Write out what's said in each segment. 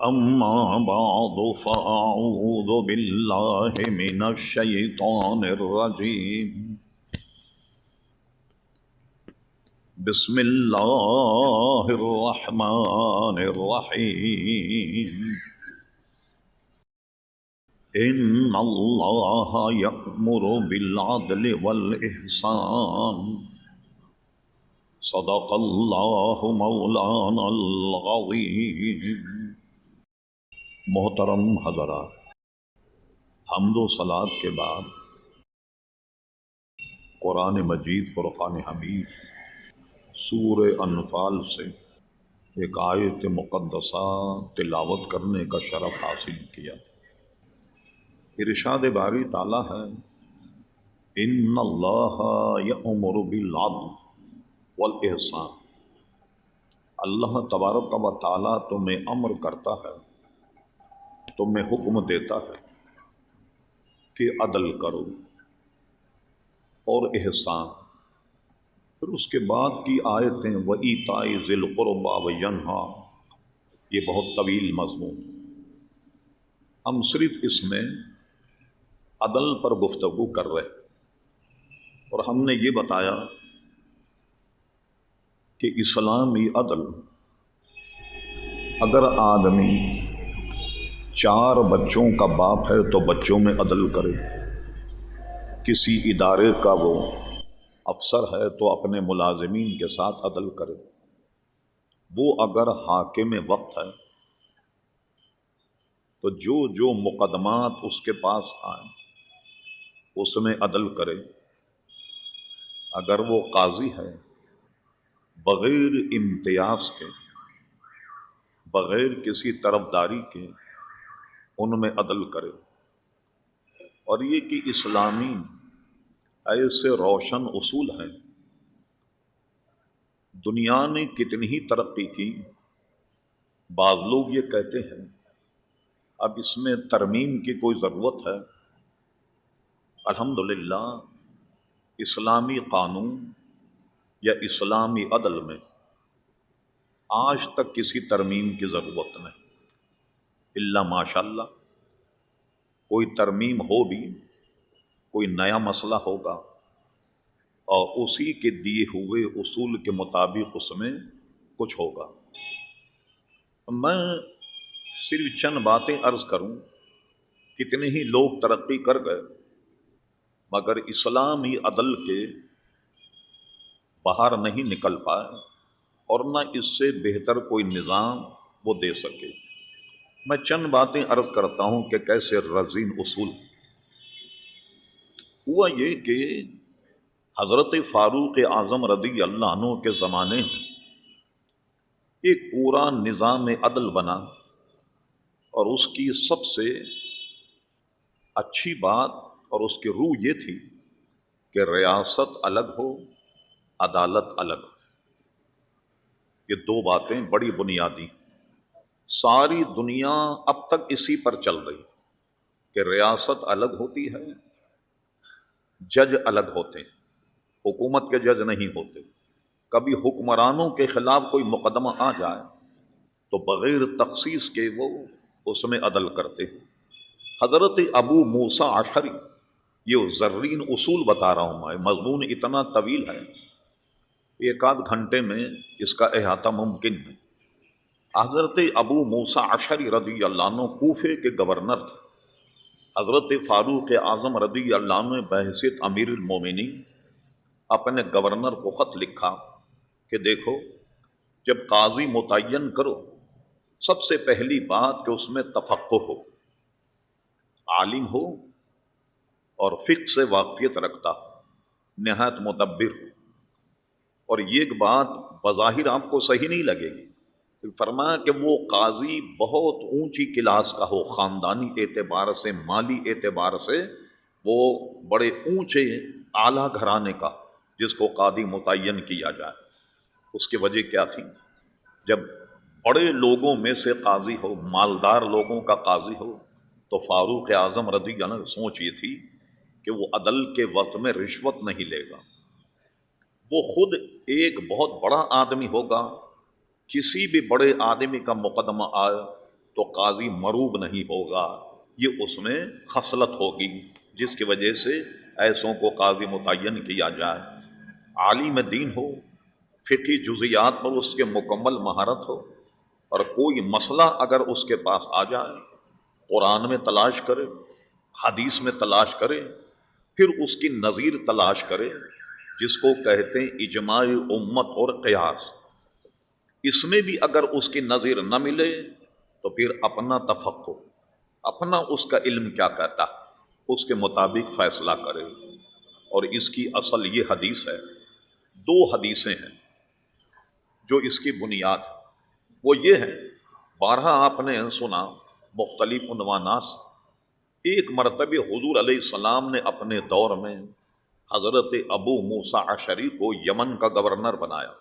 أما بعد فأعوذ بالله من الشيطان الرجيم. بسم الله الرحمن الرحيم. إن الله يأمر بالعدل والإحسان. صدق الله مولانا العظيم. محترم حضرات، حمد و صلات کے بعد قرآن مجید فرقان حمید سورہ انفال سے ایک آیت مقدسہ تلاوت کرنے کا شرف حاصل کیا۔ ارشاد باری تعالیٰ ہے، ان اللہ یأمر بالعدل والاحسان۔ اللہ تبارک و تعالیٰ تمہیں امر کرتا ہے، تمہیں حکم دیتا ہے کہ عدل کرو اور احسان۔ پھر اس کے بعد کی آیتیں وَإِيتَاءِ ذِي الْقُرْبَى وَيَنْهَى، یہ بہت طویل مضمون۔ ہم صرف اس میں عدل پر گفتگو کر رہے، اور ہم نے یہ بتایا کہ اسلامی عدل، اگر آدمی 4 بچوں کا باپ ہے تو بچوں میں عدل کرے، کسی ادارے کا وہ افسر ہے تو اپنے ملازمین کے ساتھ عدل کرے، وہ اگر حاکم وقت ہے تو جو مقدمات اس کے پاس آئیں اس میں عدل کرے۔ اگر وہ قاضی ہے، بغیر امتیاز کے، بغیر کسی طرفداری کے، ان میں عدل کرے۔ اور یہ کہ اسلامی ایسے روشن اصول ہیں، دنیا نے کتنی ہی ترقی کی، بعض لوگ یہ کہتے ہیں اب اس میں ترمیم کی کوئی ضرورت ہے۔ الحمدللہ اسلامی قانون یا اسلامی عدل میں آج تک کسی ترمیم کی ضرورت نہیں، الا ماشاءاللہ کوئی ترمیم ہو بھی، کوئی نیا مسئلہ ہوگا اور اسی کے دیے ہوئے اصول کے مطابق اس میں کچھ ہوگا۔ میں صرف چند باتیں عرض کروں، کتنے ہی لوگ ترقی کر گئے مگر اسلامی عدل کے باہر نہیں نکل پائے، اور نہ اس سے بہتر کوئی نظام وہ دے سکے۔ میں چند باتیں عرض کرتا ہوں کہ کیسے رزین اصول ہوا۔ یہ کہ حضرت فاروق اعظم رضی اللہ عنہ کے زمانے میں ایک پورا نظام عدل بنا، اور اس کی سب سے اچھی بات اور اس کی روح یہ تھی کہ ریاست الگ ہو، عدالت الگ ہو۔ یہ 2 باتیں بڑی بنیادی ہیں۔ ساری دنیا اب تک اسی پر چل رہی کہ ریاست الگ ہوتی ہے، جج الگ ہوتے ہیں، حکومت کے جج نہیں ہوتے۔ کبھی حکمرانوں کے خلاف کوئی مقدمہ آ جائے تو بغیر تخصیص کے وہ اس میں عدل کرتے ہیں۔ حضرت ابو موسیٰ اشعری، یہ زرین اصول بتا رہا ہوں، میں مضمون اتنا طویل ہے، 1 آدھ گھنٹے میں اس کا احاطہ ممکن ہے۔ حضرت ابو موسیٰ اشعری رضی اللہ عنہ کوفے کے گورنر تھے۔ حضرت فاروق اعظم رضی اللہ عنہ بحیثیت امیر المومنین اپنے گورنر کو خط لکھا کہ دیکھو، جب قاضی متعین کرو، سب سے پہلی بات کہ اس میں تفقہ ہو، عالم ہو اور فقہ سے واقفیت رکھتا ہو، نہایت مدبر ہو۔ اور یہ ایک بات بظاہر آپ کو صحیح نہیں لگے گی، فرمایا کہ وہ قاضی بہت اونچی کلاس کا ہو، خاندانی اعتبار سے، مالی اعتبار سے وہ بڑے اونچے اعلیٰ گھرانے کا، جس کو قاضی متعین کیا جائے۔ اس کی وجہ کیا تھی؟ جب بڑے لوگوں میں سے قاضی ہو، مالدار لوگوں کا قاضی ہو، تو فاروق اعظم رضی اللہ عنہ سوچ یہ تھی کہ وہ عدل کے وقت میں رشوت نہیں لے گا، وہ خود ایک بہت بڑا آدمی ہوگا، کسی بھی بڑے آدمی کا مقدمہ آئے تو قاضی مروب نہیں ہوگا، یہ اس میں خصلت ہوگی جس کی وجہ سے ایسوں کو قاضی متعین کیا جائے۔ عالم دین ہو، فقہی جزیات پر اس کے مکمل مہارت ہو، اور کوئی مسئلہ اگر اس کے پاس آ جائے قرآن میں تلاش کرے، حدیث میں تلاش کرے، پھر اس کی نظیر تلاش کرے جس کو کہتے ہیں اجماع امت اور قیاس۔ اس میں بھی اگر اس کی نظیر نہ ملے تو پھر اپنا تفقہ، اپنا اس کا علم کیا کہتا ہے اس کے مطابق فیصلہ کرے۔ اور اس کی اصل یہ حدیث ہے، دو حدیثیں ہیں جو اس کی بنیاد ہے، وہ یہ ہے، بارہا آپ نے سنا مختلف عنوانات سے۔ ایک مرتبہ حضور علیہ السلام نے اپنے دور میں حضرت ابو موسیٰ اشعری کو یمن کا گورنر بنایا۔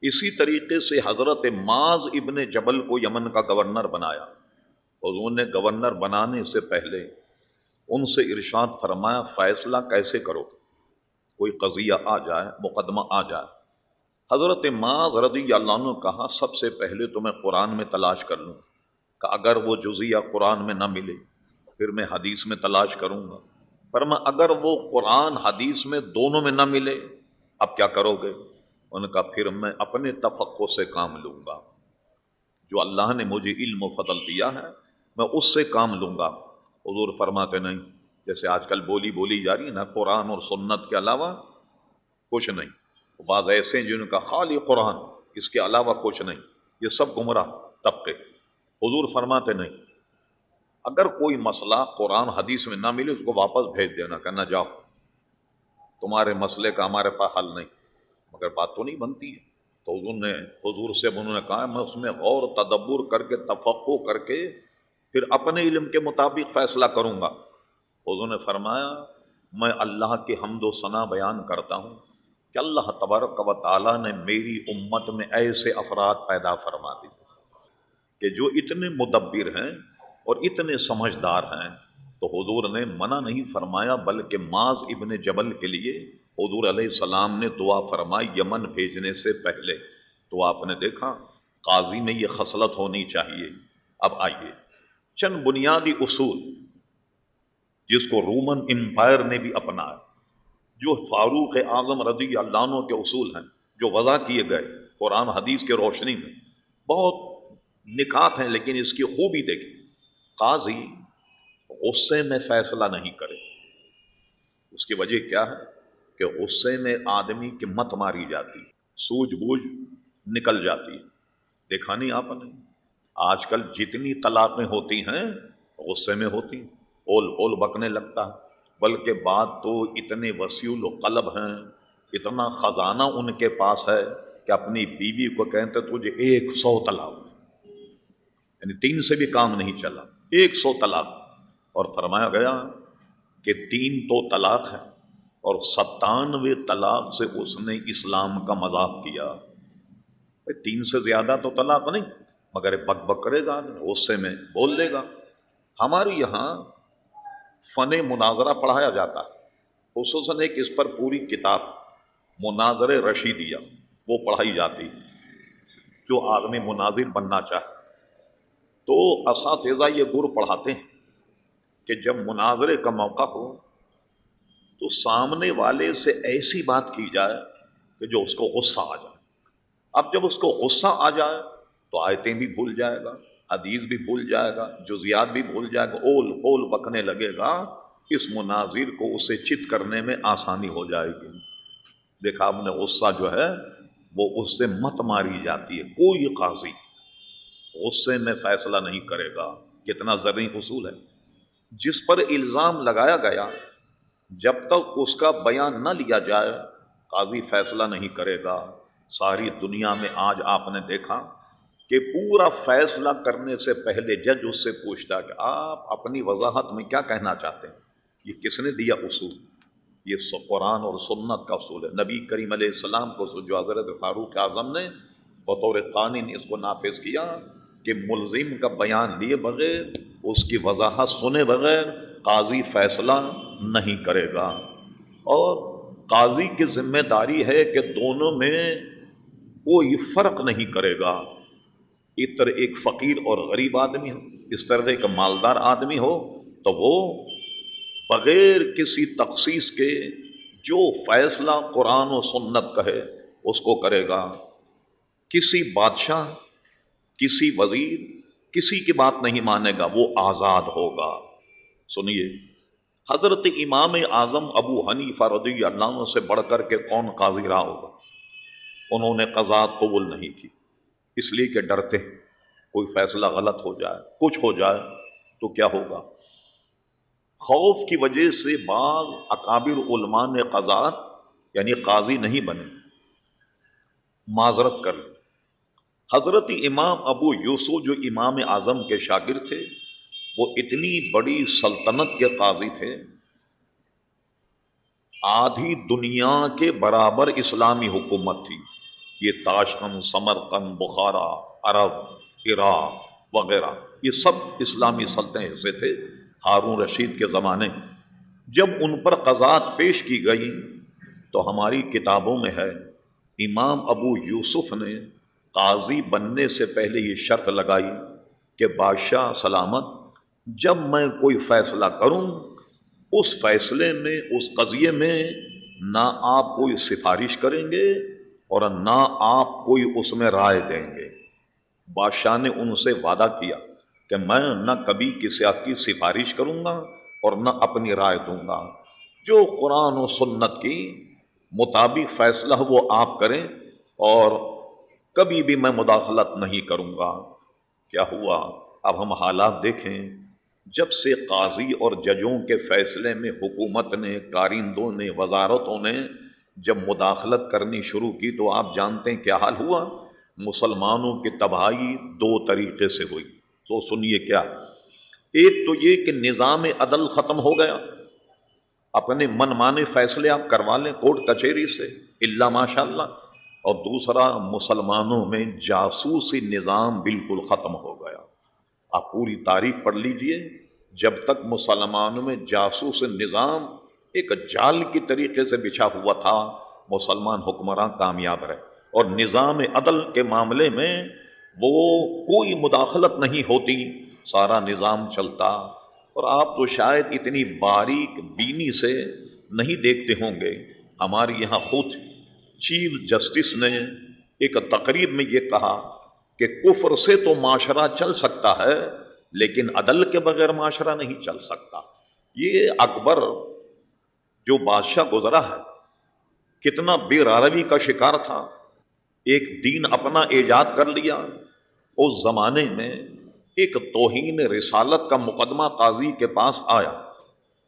اسی طریقے سے حضرت معاذ ابن جبل کو یمن کا گورنر بنایا۔ حضور نے گورنر بنانے سے پہلے ان سے ارشاد فرمایا فیصلہ کیسے کرو، کوئی قضیہ آ جائے، مقدمہ آ جائے۔ حضرت معاذ رضی اللہ عنہ کہا سب سے پہلے تو میں قرآن میں تلاش کر لوں، کہ اگر وہ جزیہ قرآن میں نہ ملے پھر میں حدیث میں تلاش کروں گا۔ فرمایا اگر وہ قرآن حدیث میں دونوں میں نہ ملے اب کیا کرو گے؟ ان کا پھر میں اپنے تفقہ سے کام لوں گا، جو اللہ نے مجھے علم و فضل دیا ہے میں اس سے کام لوں گا۔ حضور فرماتے نہیں جیسے آج کل بولی جا رہی ہے نا، قرآن اور سنت کے علاوہ کچھ نہیں۔ بعض ایسے ہیں جن کا خالی قرآن، اس کے علاوہ کچھ نہیں، یہ سب گمراہ طبقے۔ حضور فرماتے نہیں، اگر کوئی مسئلہ قرآن حدیث میں نہ ملے اس کو واپس بھیج دینا، کہنا جاؤ تمہارے مسئلے کا ہمارے پاس حل نہیں، مگر بات تو نہیں بنتی ہے۔ تو حضور سے انہوں نے کہا میں اس میں غور تدبر کر کے تفقہ کر کے پھر اپنے علم کے مطابق فیصلہ کروں گا۔ حضور نے فرمایا میں اللہ کی حمد و ثنا بیان کرتا ہوں کہ اللہ تبارک و تعالیٰ نے میری امت میں ایسے افراد پیدا فرما دی کہ جو اتنے مدبر ہیں اور اتنے سمجھدار ہیں۔ تو حضور نے منع نہیں فرمایا، بلکہ معاذ ابن جبل کے لیے حضور علیہ السلام نے دعا فرمائی یمن بھیجنے سے پہلے۔ تو آپ نے دیکھا قاضی میں یہ خصلت ہونی چاہیے۔ اب آئیے چند بنیادی اصول جس کو رومن امپائر نے بھی اپنایا، جو فاروق اعظم رضی اللہ عنہ کے اصول ہیں جو وضع کیے گئے قرآن حدیث کے روشنی میں، بہت نکات ہیں لیکن اس کی خوبی دیکھیں۔ قاضی غصے میں فیصلہ نہیں کرے، اس کی وجہ کیا ہے کہ غصے میں آدمی کی مت ماری جاتی، سوجھ بوجھ نکل جاتی ہے۔ دیکھا نہیں آپ نے آج کل جتنی طلاقیں ہوتی ہیں غصے میں ہوتی، اول بکنے لگتا ہے، بلکہ بات تو اتنے وسیع القلب ہیں، اتنا خزانہ ان کے پاس ہے کہ اپنی بیوی کو کہتے تجھے 100 طلاق، یعنی 3 سے بھی کام نہیں چلا، 100 طلاق۔ اور فرمایا گیا کہ 3 تو طلاق ہے اور 97 طلاق سے اس نے اسلام کا مذاق کیا۔ 3 سے زیادہ تو طلاق نہیں، مگر بک بک کرے گا، غصے میں بول لے گا۔ ہمارے یہاں فن مناظرہ پڑھایا جاتا ہے، خصوصاً ایک اس پر پوری کتاب مناظر رشیدیہ وہ پڑھائی جاتی، جو آدمی مناظر بننا چاہے تو اساتذہ یہ گر پڑھاتے ہیں کہ جب مناظرے کا موقع ہو تو سامنے والے سے ایسی بات کی جائے کہ جو اس کو غصہ آ جائے۔ اب جب اس کو غصہ آ جائے تو آیتیں بھی بھول جائے گا، حدیث بھی بھول جائے گا، جزیات بھی بھول جائے گا، اول بکنے لگے گا۔ اس مناظر کو اسے چت کرنے میں آسانی ہو جائے گی۔ دیکھا آپ نے غصہ جو ہے وہ اس سے مت ماری جاتی ہے۔ کوئی قاضی غصے میں فیصلہ نہیں کرے گا۔ کتنا زرعی اصول ہے۔ جس پر الزام لگایا گیا جب تک اس کا بیان نہ لیا جائے قاضی فیصلہ نہیں کرے گا۔ ساری دنیا میں آج آپ نے دیکھا کہ پورا فیصلہ کرنے سے پہلے جج اس سے پوچھتا کہ آپ اپنی وضاحت میں کیا کہنا چاہتے ہیں۔ یہ کس نے دیا اصول؟ یہ قرآن اور سنت کا اصول ہے۔ نبی کریم علیہ السلام کو جو حضرت فاروق اعظم نے بطور قانون اس کو نافذ کیا کہ ملزم کا بیان لیے بغیر، اس کی وضاحت سنے بغیر قاضی فیصلہ نہیں کرے گا۔ اور قاضی کی ذمہ داری ہے کہ دونوں میں کوئی فرق نہیں کرے گا۔ ایک طرح ایک فقیر اور غریب آدمی ہو، اس طرح ایک مالدار آدمی ہو، تو وہ بغیر کسی تخصیص کے جو فیصلہ قرآن و سنت کہے اس کو کرے گا۔ کسی بادشاہ، کسی وزیر، کسی کی بات نہیں مانے گا، وہ آزاد ہوگا۔ سنیے، حضرت امام اعظم ابو حنیفہ رضی اللہ عنہ سے بڑھ کر کے کون قاضی رہا ہوگا؟ انہوں نے قضات قبول نہیں کی، اس لیے کہ ڈرتے ہیں کوئی فیصلہ غلط ہو جائے، کچھ ہو جائے تو کیا ہوگا۔ خوف کی وجہ سے بعض اکابر علماء نے قضات یعنی قاضی نہیں بنے، معذرت کر لی۔ حضرت امام ابو یوسف جو امام اعظم کے شاگرد تھے، وہ اتنی بڑی سلطنت کے قاضی تھے، آدھی دنیا کے برابر اسلامی حکومت تھی۔ یہ تاشقند، سمرقند، بخارا، عرب، عراق وغیرہ یہ سب اسلامی سلطنتیں سے تھے ہارون رشید کے زمانے۔ جب ان پر قضات پیش کی گئی تو ہماری کتابوں میں ہے امام ابو یوسف نے قاضی بننے سے پہلے یہ شرط لگائی کہ بادشاہ سلامت، جب میں کوئی فیصلہ کروں اس فیصلے میں، اس قضیے میں نہ آپ کوئی سفارش کریں گے اور نہ آپ کوئی اس میں رائے دیں گے۔ بادشاہ نے ان سے وعدہ کیا کہ میں نہ کبھی کسی کی سفارش کروں گا اور نہ اپنی رائے دوں گا، جو قرآن و سنت کی مطابق فیصلہ وہ آپ کریں اور کبھی بھی میں مداخلت نہیں کروں گا۔ کیا ہوا؟ اب ہم حالات دیکھیں، جب سے قاضی اور ججوں کے فیصلے میں حکومت نے، کارندوں نے، وزارتوں نے جب مداخلت کرنی شروع کی تو آپ جانتے ہیں کیا حال ہوا۔ مسلمانوں کی تباہی دو طریقے سے ہوئی۔ تو سنیے کیا، ایک تو یہ کہ نظام عدل ختم ہو گیا، اپنے من مانے فیصلے آپ کروا لیں کورٹ کچہری سے الا ماشاء اللہ، اور دوسرا مسلمانوں میں جاسوسی نظام بالکل ختم ہو گیا۔ آپ پوری تاریخ پڑھ لیجئے، جب تک مسلمانوں میں جاسوس نظام ایک جال کی طریقے سے بچھا ہوا تھا، مسلمان حکمراں کامیاب رہے، اور نظام عدل کے معاملے میں وہ کوئی مداخلت نہیں ہوتی، سارا نظام چلتا۔ اور آپ تو شاید اتنی باریک بینی سے نہیں دیکھتے ہوں گے، ہمارے یہاں خود چیف جسٹس نے ایک تقریب میں یہ کہا کہ کفر سے تو معاشرہ چل سکتا ہے لیکن عدل کے بغیر معاشرہ نہیں چل سکتا۔ یہ اکبر جو بادشاہ گزرا ہے کتنا بے راروی کا شکار تھا، ایک دین اپنا ایجاد کر لیا۔ اس زمانے میں ایک توہین رسالت کا مقدمہ قاضی کے پاس آیا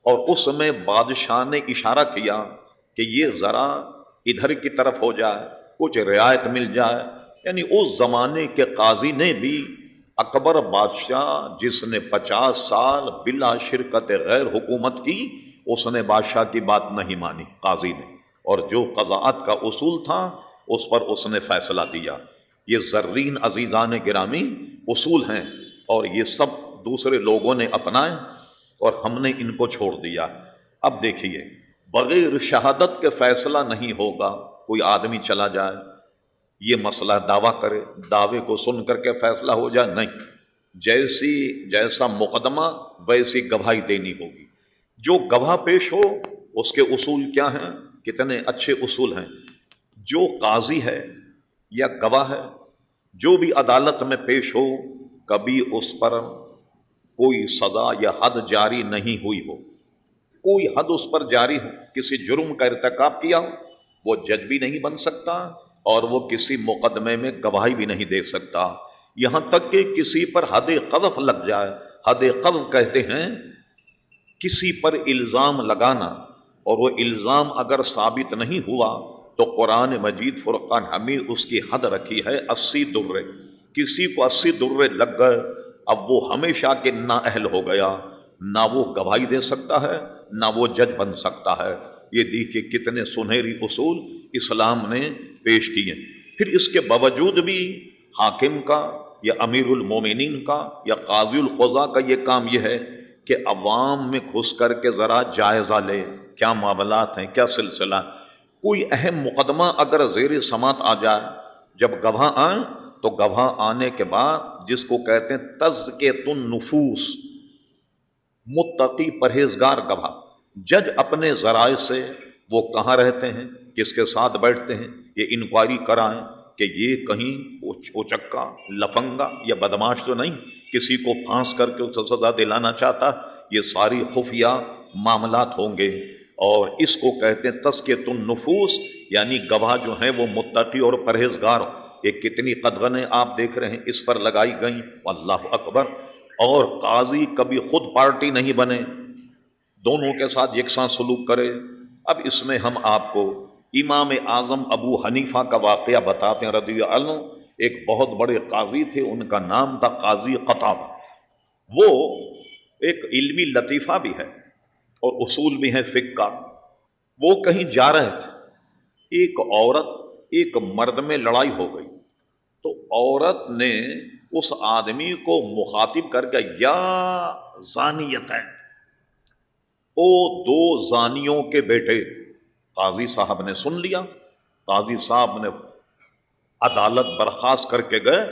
اور اس میں بادشاہ نے اشارہ کیا کہ یہ ذرا ادھر کی طرف ہو جائے، کچھ رعایت مل جائے۔ یعنی اس زمانے کے قاضی نے بھی اکبر بادشاہ جس نے 50 سال بلا شرکت غیر حکومت کی، اس نے بادشاہ کی بات نہیں مانی قاضی نے، اور جو قضاءت کا اصول تھا اس پر اس نے فیصلہ دیا۔ یہ زرین عزیزان گرامی اصول ہیں اور یہ سب دوسرے لوگوں نے اپنائے اور ہم نے ان کو چھوڑ دیا۔ اب دیکھیے، بغیر شہادت کے فیصلہ نہیں ہوگا۔ کوئی آدمی چلا جائے، یہ مسئلہ دعویٰ کرے، دعوے کو سن کر کے فیصلہ ہو جائے، نہیں، جیسا مقدمہ ویسی گواہی دینی ہوگی۔ جو گواہ پیش ہو اس کے اصول کیا ہیں؟ کتنے اچھے اصول ہیں۔ جو قاضی ہے یا گواہ ہے، جو بھی عدالت میں پیش ہو، کبھی اس پر کوئی سزا یا حد جاری نہیں ہوئی ہو، کوئی حد اس پر جاری ہو، کسی جرم کا ارتکاب کیا ہو، وہ جج بھی نہیں بن سکتا اور وہ کسی مقدمے میں گواہی بھی نہیں دے سکتا۔ یہاں تک کہ کسی پر حد قذف لگ جائے، حد قذف کہتے ہیں کسی پر الزام لگانا، اور وہ الزام اگر ثابت نہیں ہوا تو قرآن مجید فرقان حمید اس کی حد رکھی ہے 80 درے۔ کسی کو 80 درے لگ گئے، اب وہ ہمیشہ کے نااہل ہو گیا، نہ وہ گواہی دے سکتا ہے نہ وہ جج بن سکتا ہے۔ یہ دیکھیے کتنے سنہری اصول اسلام نے پیش کیے۔ پھر اس کے باوجود بھی حاکم کا یا امیر المومنین کا یا قاضی القضاء کا یہ کام یہ ہے کہ عوام میں گھس کر کے ذرا جائزہ لے، کیا معاملات ہیں، کیا سلسلہ۔ کوئی اہم مقدمہ اگر زیر سماعت آ جائے، جب گواہ آئیں تو گواہ آنے کے بعد، جس کو کہتے ہیں تزکیۃ النفوس، متقی پرہیزگار گواہ، جج اپنے ذرائع سے وہ کہاں رہتے ہیں، کس کے ساتھ بیٹھتے ہیں، یہ انکوائری کرائیں کہ یہ کہیں اوچکا لفنگا یا بدماش تو نہیں، کسی کو پھانس کر کے اسے سزا دلانا چاہتا۔ یہ ساری خفیہ معاملات ہوں گے، اور اس کو کہتے ہیں تزکیۃ النفوس، یعنی گواہ جو ہیں وہ متقی اور پرہیزگار۔ یہ کتنی قدغنیں آپ دیکھ رہے ہیں اس پر لگائی گئیں، اللہ اکبر۔ اور قاضی کبھی خود پارٹی نہیں بنے، دونوں کے ساتھ یکساں سلوک کرے۔ اب اس میں ہم آپ کو امام اعظم ابو حنیفہ کا واقعہ بتاتے ہیں رضی اللہ عنہ۔ ایک بہت بڑے قاضی تھے، ان کا نام تھا قاضی قطاب۔ وہ ایک علمی لطیفہ بھی ہے اور اصول بھی ہے فقہ کا۔ وہ کہیں جا رہے تھے، ایک عورت ایک مرد میں لڑائی ہو گئی، تو عورت نے اس آدمی کو مخاطب کر کے یا زانیتین، او دو زانیوں کے بیٹے۔ قاضی صاحب نے سن لیا، قاضی صاحب نے عدالت برخاست کر کے گئے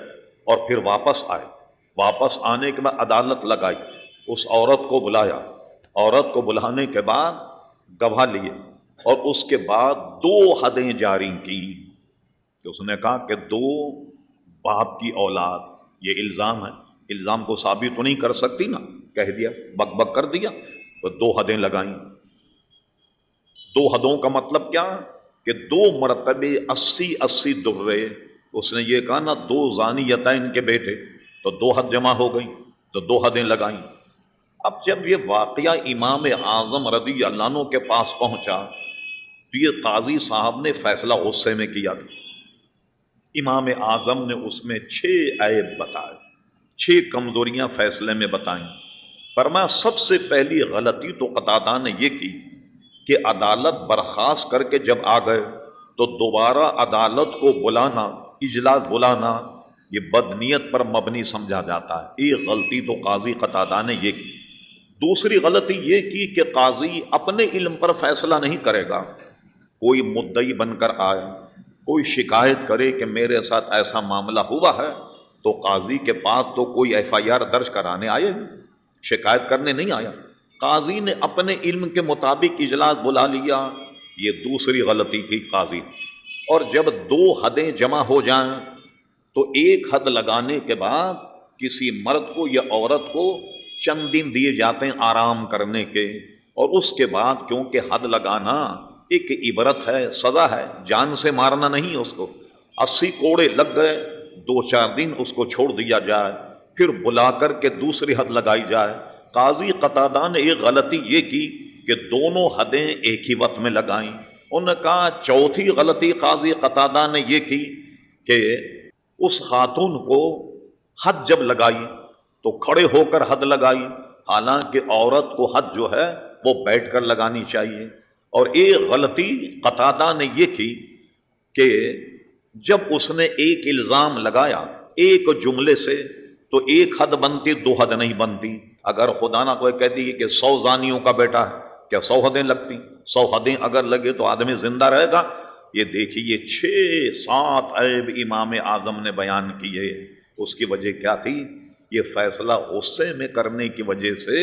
اور پھر واپس آئے۔ واپس آنے کے بعد عدالت لگائی، اس عورت کو بلایا، عورت کو بلانے کے بعد گواہ لیے، اور اس کے بعد 2 حدیں جاری کی کہ اس نے کہا کہ 2 باپ کی اولاد، یہ الزام ہے، الزام کو ثابت تو نہیں کر سکتی نا، کہہ دیا، بک بک کر دیا، تو 2 حدیں لگائیں۔ 2 حدوں کا مطلب کیا کہ 2 مرتبے 80 درے۔ اس نے یہ کہا نا 2 زانیتین کے بیٹے، تو 2 حد جمع ہو گئی، تو 2 حدیں لگائیں۔ اب جب یہ واقعہ امام اعظم رضی اللہ عنہ کے پاس پہنچا تو یہ قاضی صاحب نے فیصلہ غصے میں کیا تھا۔ امام اعظم نے اس میں 6 عیب بتائے، 6 کمزوریاں فیصلے میں بتائیں۔ فرمایا سب سے پہلی غلطی تو قتادہ نے یہ کی کہ عدالت برخاست کر کے جب آ گئے تو دوبارہ عدالت کو بلانا، اجلاس بلانا، یہ بدنیت پر مبنی سمجھا جاتا ہے۔ ایک غلطی تو قاضی قتادہ نے یہ کی۔ دوسری غلطی یہ کی کہ قاضی اپنے علم پر فیصلہ نہیں کرے گا، کوئی مدعی بن کر آئے، کوئی شکایت کرے کہ میرے ساتھ ایسا معاملہ ہوا ہے، تو قاضی کے پاس تو کوئی FIR درج کرانے آئے، شکایت کرنے نہیں آیا۔ قاضی نے اپنے علم کے مطابق اجلاس بلا لیا، یہ دوسری غلطی کی قاضی۔ اور جب 2 حدیں جمع ہو جائیں تو 1 حد لگانے کے بعد کسی مرد کو یا عورت کو چند دن دیے جاتے ہیں آرام کرنے کے، اور اس کے بعد کیونکہ حد لگانا ایک عبرت ہے، سزا ہے، جان سے مارنا نہیں اس کو۔ 80 کوڑے لگ گئے، 2-4 دن اس کو چھوڑ دیا جائے، پھر بلا کر کے دوسری حد لگائی جائے۔ قاضی قتادہ نے ایک غلطی یہ کی کہ دونوں حدیں ایک ہی وقت میں لگائیں۔ انہوں نے کہا چوتھی غلطی قاضی قتادہ نے یہ کی کہ اس خاتون کو حد جب لگائی تو کھڑے ہو کر حد لگائی، حالانکہ عورت کو حد جو ہے وہ بیٹھ کر لگانی چاہیے۔ اور ایک غلطی قتادہ نے یہ کی کہ جب اس نے ایک الزام لگایا ایک جملے سے تو 1 حد بنتی، 2 حد نہیں بنتی۔ اگر خدا نہ کوئی کہتی ہے کہ 100 زانیوں کا بیٹا ہے، کیا 100 حدیں لگتی؟ 100 حدیں اگر لگے تو آدمی زندہ رہے گا؟ یہ دیکھیے یہ 6-7 عیب امام اعظم نے بیان کیے۔ اس کی وجہ کیا تھی؟ یہ فیصلہ غصے میں کرنے کی وجہ سے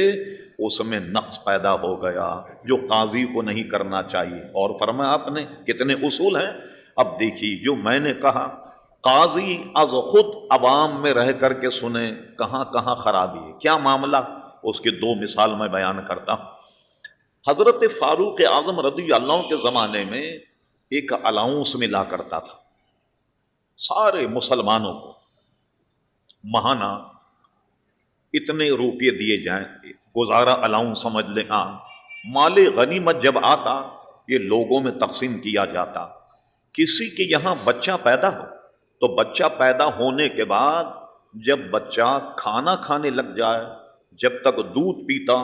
اس میں نقص پیدا ہو گیا جو قاضی کو نہیں کرنا چاہیے۔ اور فرمایا آپ نے کتنے اصول ہیں۔ اب دیکھیے جو میں نے کہا، قاضی از خود عوام میں رہ کر کے سنے کہاں کہاں خرابی ہے، کیا معاملہ، اس کی 2 مثال میں بیان کرتا ہوں۔ حضرت فاروق اعظم رضی اللہ عنہ کے زمانے میں ایک الاؤنس ملا کرتا تھا، سارے مسلمانوں کو ماہانہ اتنے روپے دیے جائیں، گزارا الاؤنس سمجھ لیں۔ ہاں، مال غنیمت جب آتا یہ لوگوں میں تقسیم کیا جاتا۔ کسی کے یہاں بچہ پیدا ہو تو بچہ پیدا ہونے کے بعد جب بچہ کھانا کھانے لگ جائے، جب تک دودھ پیتا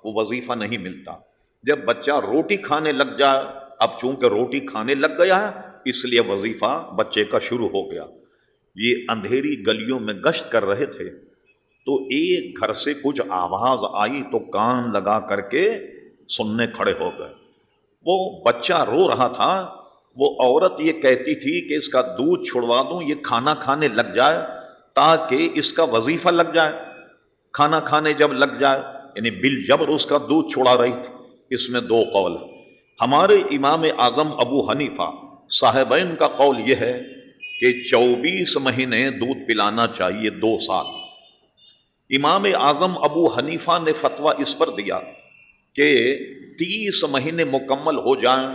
وہ وظیفہ نہیں ملتا۔ جب بچہ روٹی کھانے لگ جائے، اب چونکہ روٹی کھانے لگ گیا ہے اس لیے وظیفہ بچے کا شروع ہو گیا۔ یہ اندھیری گلیوں میں گشت کر رہے تھے تو ایک گھر سے کچھ آواز آئی تو کان لگا کر کے سننے کھڑے ہو گئے۔ وہ بچہ رو رہا تھا، وہ عورت یہ کہتی تھی کہ اس کا دودھ چھڑوا دوں، یہ کھانا کھانے لگ جائے تاکہ اس کا وظیفہ لگ جائے، کھانا کھانے جب لگ جائے، یعنی بالجبر اس کا دودھ چھڑا رہی تھی۔ اس میں دو قول ہیں۔ ہمارے امام اعظم ابو حنیفہ صاحبین کا قول یہ ہے کہ 24 مہینے دودھ پلانا چاہیے، 2 سال۔ امام اعظم ابو حنیفہ نے فتویٰ اس پر دیا کہ 30 مہینے مکمل ہو جائیں،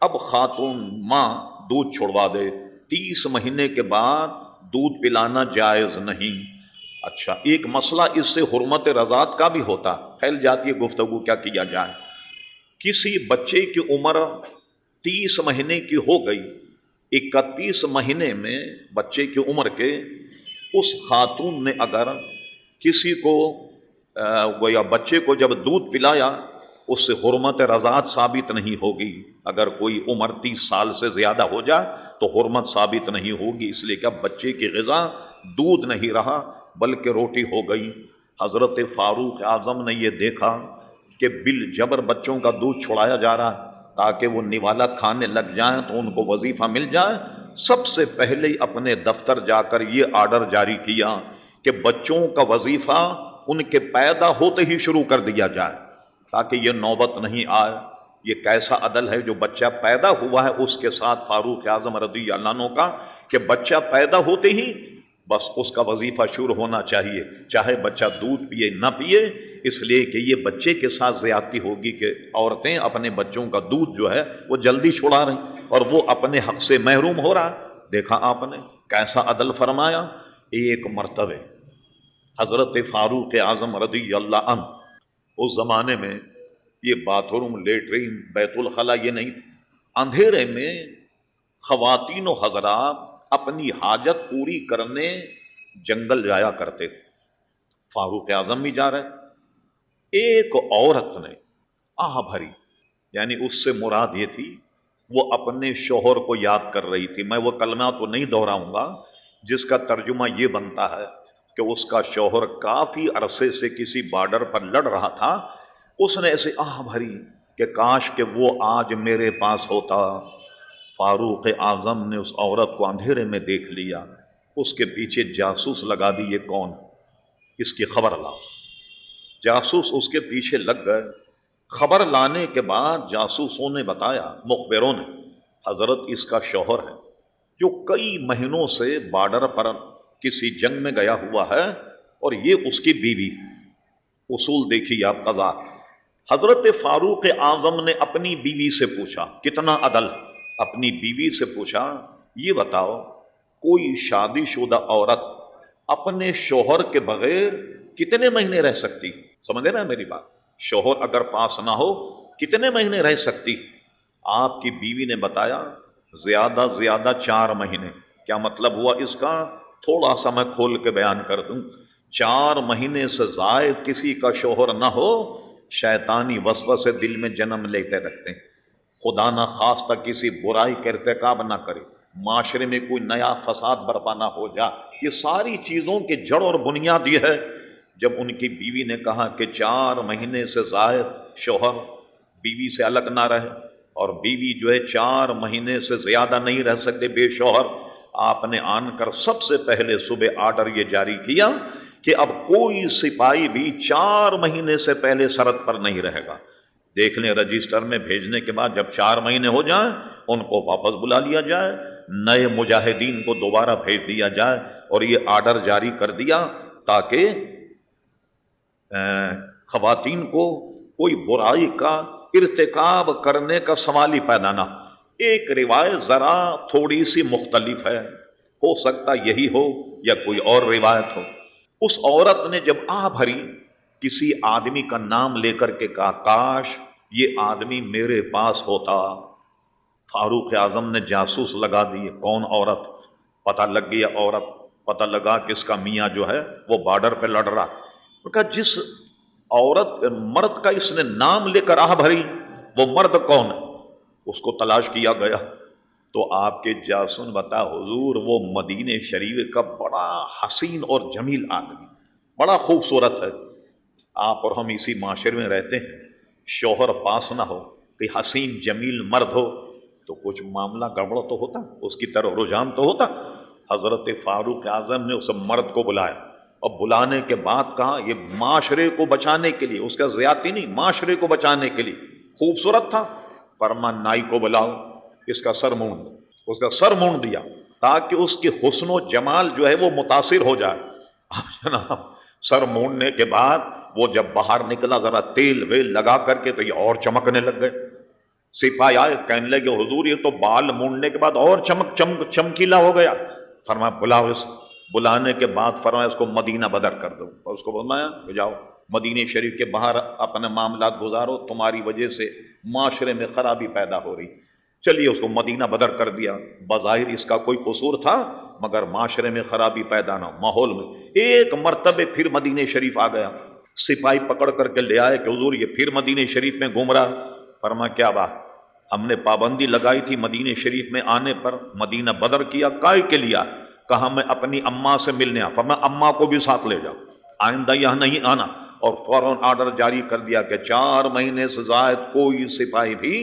اب خاتون ماں دودھ چھڑوا دے، 30 مہینے کے بعد دودھ پلانا جائز نہیں۔ اچھا، ایک مسئلہ اس سے حرمت رضاعت کا بھی ہوتا، پھیل جاتی ہے گفتگو، کیا کیا جائے؟ کسی بچے کی عمر 30 مہینے کی ہو گئی، 31 مہینے میں بچے کی عمر کے اس خاتون نے اگر کسی کو یا بچے کو جب دودھ پلایا، اس سے حرمت رضاعت ثابت نہیں ہوگی۔ اگر کوئی عمر 30 سال سے زیادہ ہو جائے تو حرمت ثابت نہیں ہوگی، اس لیے کہ بچے کی غذا دودھ نہیں رہا بلکہ روٹی ہو گئی۔ حضرت فاروق اعظم نے یہ دیکھا کہ بالجبر بچوں کا دودھ چھڑایا جا رہا ہے تاکہ وہ نوالا کھانے لگ جائیں تو ان کو وظیفہ مل جائے، سب سے پہلے اپنے دفتر جا کر یہ آرڈر جاری کیا کہ بچوں کا وظیفہ ان کے پیدا ہوتے ہی شروع کر دیا جائے تاکہ یہ نوبت نہیں آئے۔ یہ کیسا عدل ہے جو بچہ پیدا ہوا ہے اس کے ساتھ فاروق اعظم رضی اللہ عنہ کا، کہ بچہ پیدا ہوتے ہی بس اس کا وظیفہ شروع ہونا چاہیے، چاہے بچہ دودھ پیے نہ پیے، اس لیے کہ یہ بچے کے ساتھ زیادتی ہوگی کہ عورتیں اپنے بچوں کا دودھ جو ہے وہ جلدی چھڑا رہی اور وہ اپنے حق سے محروم ہو رہا۔ دیکھا آپ نے کیسا عدل فرمایا۔ ایک مرتبہ حضرت فاروق اعظم رضی اللہ عنہ، اس زمانے میں یہ باتھ روم، لیٹرین، بیت الخلا یہ نہیں تھے، اندھیرے میں خواتین و حضرات اپنی حاجت پوری کرنے جنگل جایا کرتے تھے۔ فاروق اعظم بھی جا رہے، ایک عورت نے آہ بھری، یعنی اس سے مراد یہ تھی وہ اپنے شوہر کو یاد کر رہی تھی۔ میں وہ کلمہ تو نہیں دہراؤں گا جس کا ترجمہ یہ بنتا ہے کہ اس کا شوہر کافی عرصے سے کسی بارڈر پر لڑ رہا تھا، اس نے ایسے آہ بھری کہ کاش کہ وہ آج میرے پاس ہوتا۔ فاروق اعظم نے اس عورت کو اندھیرے میں دیکھ لیا، اس کے پیچھے جاسوس لگا دی، یہ کون؟ اس کی خبر لاؤ۔ جاسوس اس کے پیچھے لگ گئے۔ خبر لانے کے بعد جاسوسوں نے بتایا، مخبروں نے، حضرت اس کا شوہر ہے جو کئی مہینوں سے بارڈر پر کسی جنگ میں گیا ہوا ہے، اور یہ اس کی بیوی۔ اصول دیکھیے آپ، قضا۔ حضرت فاروق اعظم نے اپنی بیوی سے پوچھا، کتنا عدل، اپنی بیوی سے پوچھا یہ بتاؤ کوئی شادی شدہ عورت اپنے شوہر کے بغیر کتنے مہینے رہ سکتی؟ سمجھے نا میری بات؟ شوہر اگر پاس نہ ہو کتنے مہینے رہ سکتی؟ آپ کی بیوی نے بتایا زیادہ 4 مہینے۔ کیا مطلب ہوا اس کا؟ تھوڑا سا میں کھول کے بیان کر دوں۔ 4 مہینے سے زائد کسی کا شوہر نہ ہو، شیطانی وسوسے دل میں جنم لیتے رکھتے ہیں۔ خدا نہ خواستہ کسی برائی کا ارتکاب نہ کرے، معاشرے میں کوئی نیا فساد برپا نہ ہو جائے، یہ ساری چیزوں کی جڑ اور بنیاد یہ ہے۔ جب ان کی بیوی نے کہا کہ 4 مہینے سے زائد شوہر بیوی سے الگ نہ رہے، اور بیوی جو ہے 4 مہینے سے زیادہ نہیں رہ سکتے بے شوہر، آپ نے آن کر سب سے پہلے صبح آرڈر یہ جاری کیا کہ اب کوئی سپاہی بھی 4 مہینے سے پہلے سرحد پر نہیں رہے گا۔ دیکھ لیں رجسٹر میں بھیجنے کے بعد جب 4 مہینے ہو جائیں ان کو واپس بلا لیا جائے، نئے مجاہدین کو دوبارہ بھیج دیا جائے، اور یہ آرڈر جاری کر دیا تاکہ خواتین کو کوئی برائی کا ارتکاب کرنے کا سوال ہی پیدا نہ۔ ایک روایت ذرا تھوڑی سی مختلف ہے، ہو سکتا یہی ہو یا کوئی اور روایت ہو۔ اس عورت نے جب آہ بھری، کسی آدمی کا نام لے کر کے کہا کاش یہ آدمی میرے پاس ہوتا۔ فاروق اعظم نے جاسوس لگا دیے، کون عورت؟ پتہ لگ گیا عورت، پتہ لگا کہ اس کا میاں جو ہے وہ بارڈر پہ لڑ رہا۔ کہا جس عورت مرد کا اس نے نام لے کر آہ بھری وہ مرد کون ہے؟ اس کو تلاش کیا گیا تو آپ کے جاسوس بتا حضور وہ مدینہ شریف کا بڑا حسین اور جمیل آدمی، بڑا خوبصورت ہے۔ آپ اور ہم اسی معاشرے میں رہتے ہیں، شوہر پاس نہ ہو، کہ حسین جمیل مرد ہو، تو کچھ معاملہ گڑبڑ تو ہوتا، اس کی طرف رجحان تو ہوتا۔ حضرت فاروق اعظم نے اس مرد کو بلایا اور بلانے کے بعد کہا یہ معاشرے کو بچانے کے لیے، اس کا زیادتی نہیں، معاشرے کو بچانے کے لیے خوبصورت تھا، فرما نائی کو بلاؤ، اس کا سر مونڈ دو۔ اس کا سر مونڈ دیا تاکہ اس کی حسن و جمال جو ہے وہ متاثر ہو جائے۔ اب جناب سر مونڈنے کے بعد وہ جب باہر نکلا ذرا تیل ویل لگا کر کے تو یہ اور چمکنے لگ گئے۔ سپاہی آئے کہنے لگے حضور یہ تو بال مونڈنے کے بعد اور چمکیلا ہو گیا۔ فرمایا بلاؤ اس، بلانے کے بعد فرمایا اس کو مدینہ بدر کر دو، اور اس کو فرمایا جاؤ مدینہ شریف کے باہر اپنے معاملات گزارو، تمہاری وجہ سے معاشرے میں خرابی پیدا ہو رہی۔ چلیے اس کو مدینہ بدر کر دیا، بظاہر اس کا کوئی قصور تھا مگر معاشرے میں خرابی پیدا نہ ہو، ماحول میں۔ ایک مرتبہ پھر مدینہ شریف آ گیا، سپاہی پکڑ کر کے لے آئے کہ حضور یہ پھر مدینہ شریف میں گھوم رہا۔ فرمایا کیا بات، ہم نے پابندی لگائی تھی مدینہ شریف میں آنے پر، مدینہ بدر کیا کائے کے لیا؟ کہا میں اپنی اماں سے ملنے آ۔ فرمایا اماں کو بھی ساتھ لے جاؤ، آئندہ یہاں نہیں آنا۔ اور فوراً آرڈر جاری کر دیا کہ 4 مہینے سے زائد کوئی سپاہی بھی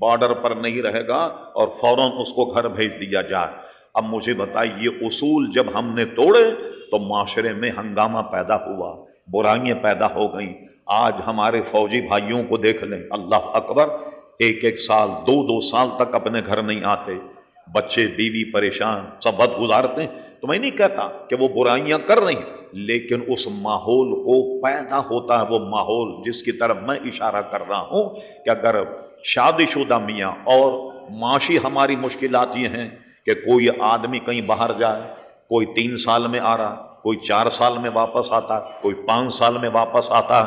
بارڈر پر نہیں رہے گا، اور فوراً اس کو گھر بھیج دیا جائے۔ اب مجھے بتائیے یہ اصول جب ہم نے توڑے تو معاشرے میں ہنگامہ پیدا ہوا، برائیاں پیدا ہو گئیں۔ آج ہمارے فوجی بھائیوں کو دیکھ لیں، اللہ اکبر، 1 سال 2 سال تک اپنے گھر نہیں آتے، بچے بیوی پریشان، سب وقت گزارتے ہیں۔ تو میں نہیں کہتا کہ وہ برائیاں کر رہی ہیں، لیکن اس ماحول کو پیدا ہوتا ہے، وہ ماحول جس کی طرف میں اشارہ کر رہا ہوں کہ اگر شادی شدہ میاں، اور معاشی ہماری مشکلات یہ ہیں کہ کوئی آدمی کہیں باہر جائے، کوئی 3 سال میں آ رہا، کوئی 4 سال میں واپس آتا، کوئی 5 سال میں واپس آتا،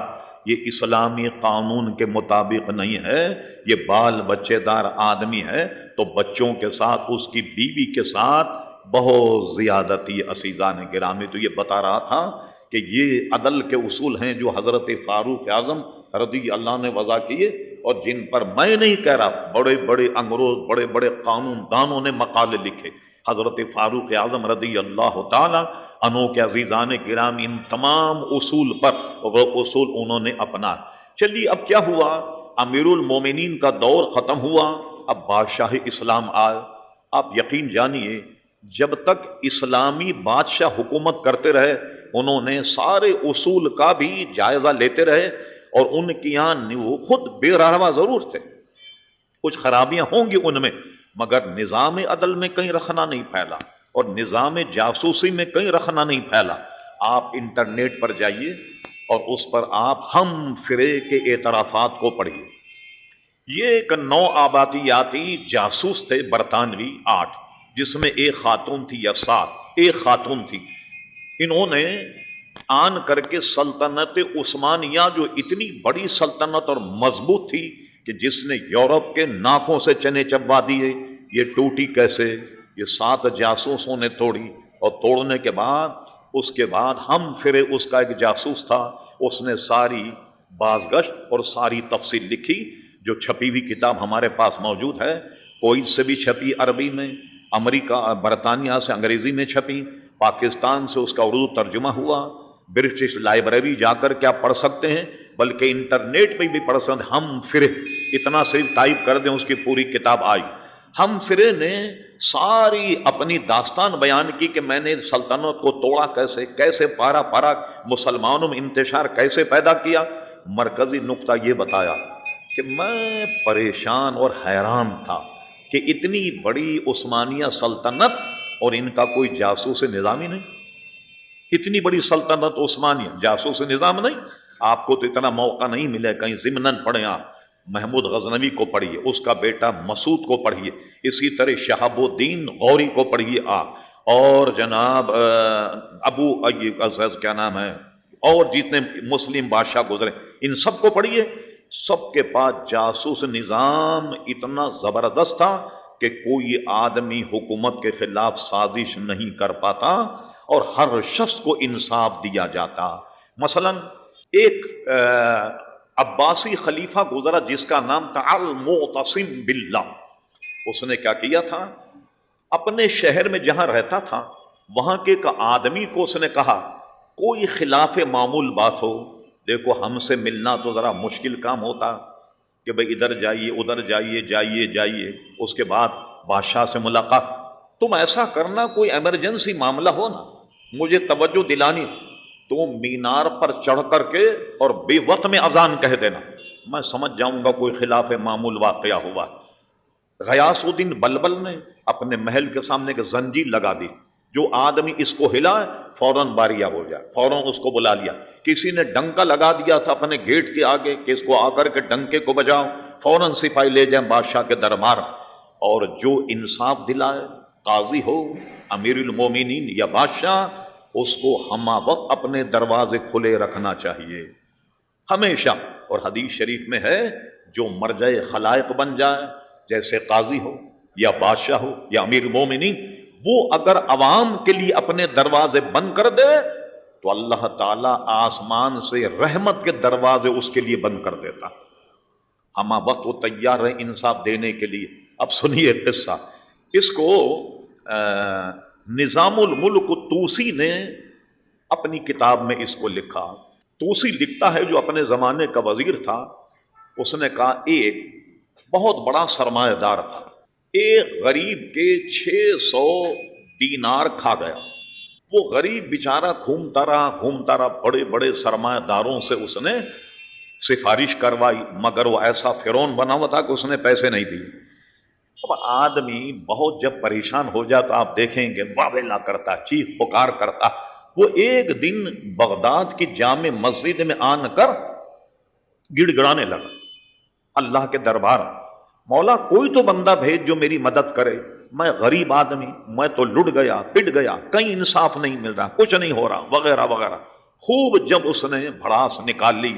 یہ اسلامی قانون کے مطابق نہیں ہے۔ یہ بال بچے دار آدمی ہے تو بچوں کے ساتھ، اس کی بیوی کے ساتھ بہت زیادتی۔ عزیزان گرامی، تو یہ بتا رہا تھا کہ یہ عدل کے اصول ہیں جو حضرت فاروق اعظم رضی اللہ نے وضع کیے، اور جن پر میں نہیں کہہ رہا، بڑے بڑے انگریز، بڑے بڑے قانون دانوں نے مقالے لکھے۔ حضرت فاروق اعظم رضی اللہ تعالی عنہ کے عزیزان گرامی ان تمام اصول پر وہ اصول انہوں نے اپنا۔ چلیے اب کیا ہوا، امیر المومنین کا دور ختم ہوا، اب بادشاہ اسلام آئے۔ آپ یقین جانیے جب تک اسلامی بادشاہ حکومت کرتے رہے انہوں نے سارے اصول کا بھی جائزہ لیتے رہے، اور ان کی یہاں وہ خود بے رحمہ ضرور تھے، کچھ خرابیاں ہوں گی ان میں، مگر نظام عدل میں کہیں رخنا نہیں پھیلا، اور نظام جاسوسی میں کہیں رخنا نہیں پھیلا۔ آپ انٹرنیٹ پر جائیے اور اس پر آپ ہم فرے کے اعترافات کو پڑھیے۔ یہ ایک نو آبادیاتی جاسوس تھے برطانوی 8، جس میں ایک خاتون تھی یا 7، ایک خاتون تھی۔ انہوں نے آن کر کے سلطنت عثمانیہ جو اتنی بڑی سلطنت اور مضبوط تھی کہ جس نے یورپ کے ناکوں سے چنے چبا دیے، یہ ٹوٹی کیسے؟ یہ 7 جاسوسوں نے توڑی، اور توڑنے کے بعد اس کے بعد ہم فرے اس کا ایک جاسوس تھا، اس نے ساری بازگشت اور ساری تفصیل لکھی، جو چھپی ہوئی کتاب ہمارے پاس موجود ہے، کوئی سے بھی چھپی عربی میں، امریکہ برطانیہ سے انگریزی میں چھپی، پاکستان سے اس کا اردو ترجمہ ہوا، برٹش لائبریری جا کر کے آپ پڑھ سکتے ہیں، بلکہ انٹرنیٹ پہ بھی پڑھ سکتے ہیں۔ ہم فرے اتنا صرف ٹائپ کر دیں اس کی پوری کتاب آئی۔ ہم فرے نے ساری اپنی داستان بیان کی کہ میں نے سلطنت کو توڑا کیسے، کیسے پارا پارا مسلمانوں میں انتشار کیسے پیدا کیا۔ مرکزی نقطہ یہ بتایا کہ میں پریشان اور حیران تھا کہ اتنی بڑی عثمانیہ سلطنت اور ان کا کوئی جاسوس نظام ہی نہیں، اتنی بڑی سلطنت عثمانیہ، جاسوس نظام نہیں۔ آپ کو تو اتنا موقع نہیں ملے، کہیں ضمناً پڑھیں، آپ محمود غزنوی کو پڑھیے، اس کا بیٹا مسعود کو پڑھیے، اسی طرح شہاب الدین غوری کو پڑھیے آپ، اور جناب ابو کیا نام ہے، اور جتنے مسلم بادشاہ گزرے ان سب کو پڑھیے۔ سب کے پاس جاسوس نظام اتنا زبردست تھا کہ کوئی آدمی حکومت کے خلاف سازش نہیں کر پاتا، اور ہر شخص کو انصاف دیا جاتا۔ مثلا ایک عباسی خلیفہ گزرا جس کا نام تھا المعتصم باللہ۔ اس نے کیا کیا تھا، اپنے شہر میں جہاں رہتا تھا وہاں کے ایک آدمی کو اس نے کہا کوئی خلاف معمول بات ہو، دیکھو ہم سے ملنا تو ذرا مشکل کام ہوتا، کہ بھئی ادھر جائیے ادھر جائیے جائیے جائیے، اس کے بعد بادشاہ سے ملاقات۔ تم ایسا کرنا کوئی ایمرجنسی معاملہ ہو نا، مجھے توجہ دلانی، تو مینار پر چڑھ کر کے اور بے وقت میں اذان کہہ دینا، میں سمجھ جاؤں گا کوئی خلاف معمول واقعہ ہوا۔ غیاث الدین بلبل نے اپنے محل کے سامنے ایک زنجیر لگا دی، جو آدمی اس کو ہلا فوراً باریہ ہو جائے، فوراً اس کو بلا لیا۔ کسی نے ڈنکا لگا دیا تھا اپنے گیٹ کے آگے کہ اس کو آ کر کے ڈنکے کو بجاؤ، فوراً سپاہی لے جائیں بادشاہ کے دربار۔ اور جو انصاف دلائے، قاضی ہو، امیر المومنین یا بادشاہ، اس کو ہمہ وقت اپنے دروازے کھلے رکھنا چاہیے ہمیشہ۔ اور حدیث شریف میں ہے جو مرجع خلائق بن جائے، جیسے قاضی ہو یا بادشاہ ہو یا امیر المومنین، وہ اگر عوام کے لیے اپنے دروازے بند کر دے تو اللہ تعالیٰ آسمان سے رحمت کے دروازے اس کے لیے بند کر دیتا۔ ہمہ وقت وہ تیار ہے انصاف دینے کے لیے۔ اب سنیے قصہ، اس کو نظام الملک طوسی نے اپنی کتاب میں اس کو لکھا۔ طوسی لکھتا ہے جو اپنے زمانے کا وزیر تھا، اس نے کہا ایک بہت بڑا سرمایہ دار تھا، ایک غریب کے 600 دینار کھا گیا۔ وہ غریب بیچارہ گھومتا رہا، بڑے بڑے سرمایہ داروں سے اس نے سفارش کروائی، مگر وہ ایسا فرعون بنا ہوا تھا کہ اس نے پیسے نہیں دیے۔ اب آدمی بہت جب پریشان ہو جاتا، آپ دیکھیں گے واویلا کرتا، چیخ پکار کرتا۔ وہ ایک دن بغداد کی جامع مسجد میں آن کر گڑ گڑانے لگا اللہ کے دربار، مولا کوئی تو بندہ بھیج جو میری مدد کرے، میں غریب آدمی، میں تو لٹ گیا پٹ گیا، کہیں انصاف نہیں مل رہا، کچھ نہیں ہو رہا، وغیرہ وغیرہ۔ خوب جب اس نے بھڑاس نکال لی،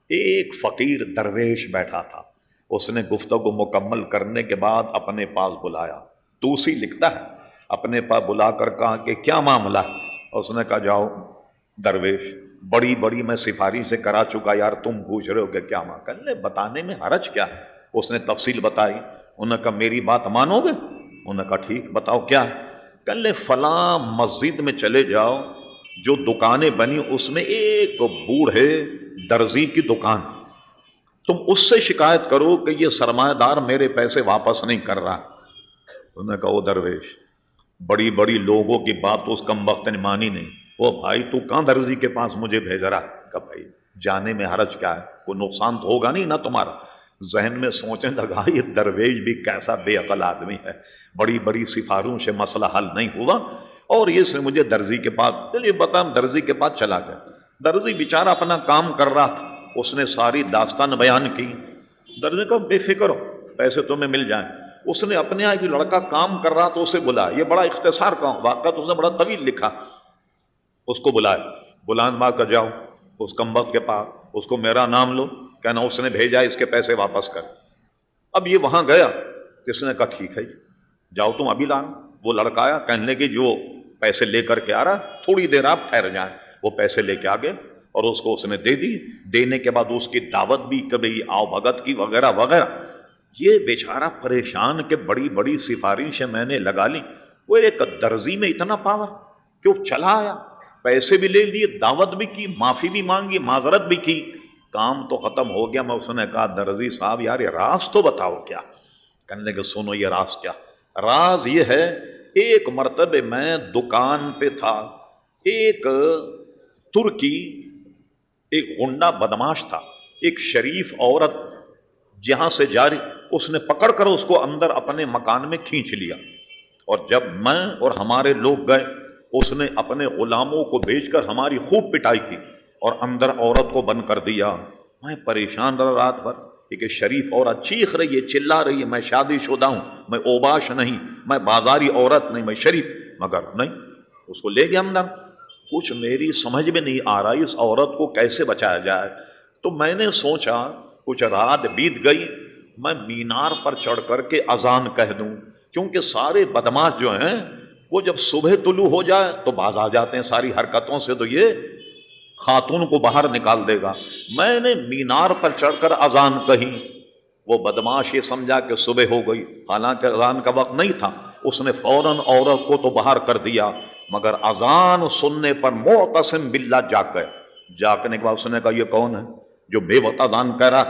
ایک فقیر درویش بیٹھا تھا، اس نے گفتگو مکمل کرنے کے بعد اپنے پاس بلایا۔ طوسی لکھتا ہے اپنے پاس بلا کر کہا کہ کیا معاملہ ہے؟ اس نے کہا جاؤ درویش، بڑی بڑی میں سفارش سے کرا چکا، یار تم پوچھ رہے ہو کہ کیا معاملہ؟ بتانے میں حرج کیا؟ اس نے تفصیل بتائی۔ انہوں نے کہا میری بات مانو گے؟ انہوں نے کہا ٹھیک بتاؤ کیا ہے؟ کہ لے فلاں مسجد میں چلے جاؤ، جو دکانیں بنی اس میں ایک بوڑھے درزی کی دکان، تم اس سے شکایت کرو کہ یہ سرمایہ دار میرے پیسے واپس نہیں کر رہا۔ انہوں نے کہا او درویش، بڑی بڑی لوگوں کی بات تو اس کم وقت نے مانی نہیں، وہ بھائی تو کہاں درزی کے پاس مجھے بھیج رہا؟ کہ بھائی جانے میں حرج کیا ہے، کوئی نقصان تو ہوگا نہیں نا تمہارا۔ ذہن میں سوچنے لگا یہ درویش بھی کیسا بے عقل آدمی ہے، بڑی بڑی سفاروں سے مسئلہ حل نہیں ہوا، اور یہ سے مجھے درزی کے پاس، چلیے بتا، درزی کے پاس چلا گیا۔ درزی بیچارہ اپنا کام کر رہا تھا، اس نے ساری داستان بیان کی۔ درزی کو بے فکر ہو، پیسے تمہیں مل جائیں۔ اس نے اپنے یہاں جو لڑکا کام کر رہا تو اسے بلا، یہ بڑا اختصار کا واقعہ تو اس نے بڑا طویل لکھا، اس کو بلایا، بلان مار کر جاؤ اس کمبخت کے پاس، اس کو میرا نام لو، کہنا اس نے بھیجا، اس کے پیسے واپس کر۔ اب یہ وہاں گیا، اس نے کہا ٹھیک ہے جاؤ تم ابھی لانا۔ وہ لڑکا آیا، کہنے کی جو پیسے لے کر کے آ رہا، تھوڑی دیر آپ ٹھہر جائیں۔ وہ پیسے لے کے آگے اور اس کو اس نے دے دی۔ دینے کے بعد اس کی دعوت بھی کبھی آؤ بھگت کی وغیرہ وغیرہ۔ یہ بیچارہ پریشان کہ بڑی بڑی سفارشیں میں نے لگا لی، وہ ایک درزی میں اتنا پاور کہ وہ چلا آیا، پیسے بھی لے لیے، دعوت بھی کی، معافی بھی مانگی، معذرت بھی کی، کام تو ختم ہو گیا۔ میں اس نے کہا درزی صاحب یار یہ راز تو بتاؤ کیا؟ کہنے کہ سنو یہ راز کیا؟ راز یہ ہے، ایک مرتبہ میں دکان پہ تھا، ایک ترکی، ایک غنڈہ بدماش تھا، ایک شریف عورت جہاں سے جاری، اس نے پکڑ کر اس کو اندر اپنے مکان میں کھینچ لیا، اور جب میں اور ہمارے لوگ گئے، اس نے اپنے غلاموں کو بھیج کر ہماری خوب پٹائی کی اور اندر عورت کو بند کر دیا۔ میں پریشان رہا رات بھر، کہ شریف عورت چیخ رہی ہے، چلا رہی ہے، میں شادی شدہ ہوں، میں اوباش نہیں، میں بازاری عورت نہیں، میں شریف، مگر نہیں، اس کو لے گیا اندر۔ کچھ میری سمجھ میں نہیں آ رہا اس عورت کو کیسے بچایا جائے، تو میں نے سوچا کچھ رات بیت گئی، میں مینار پر چڑھ کر کے اذان کہہ دوں، کیونکہ سارے بدماش جو ہیں وہ جب صبح طلوع ہو جائے تو باز آ جاتے ہیں ساری حرکتوں سے، تو یہ خاتون کو باہر نکال دے گا۔ میں نے مینار پر چڑھ کر اذان کہی، وہ بدماش یہ سمجھا کہ صبح ہو گئی، حالانکہ اذان کا وقت نہیں تھا، اس نے فوراً عورت کو تو باہر کر دیا، مگر اذان سننے پر معتصم باللہ جاگ گیا۔ جاگنے کے بعد اس نے کہا یہ کون ہے جو بے وقت اذان کہہ رہا؟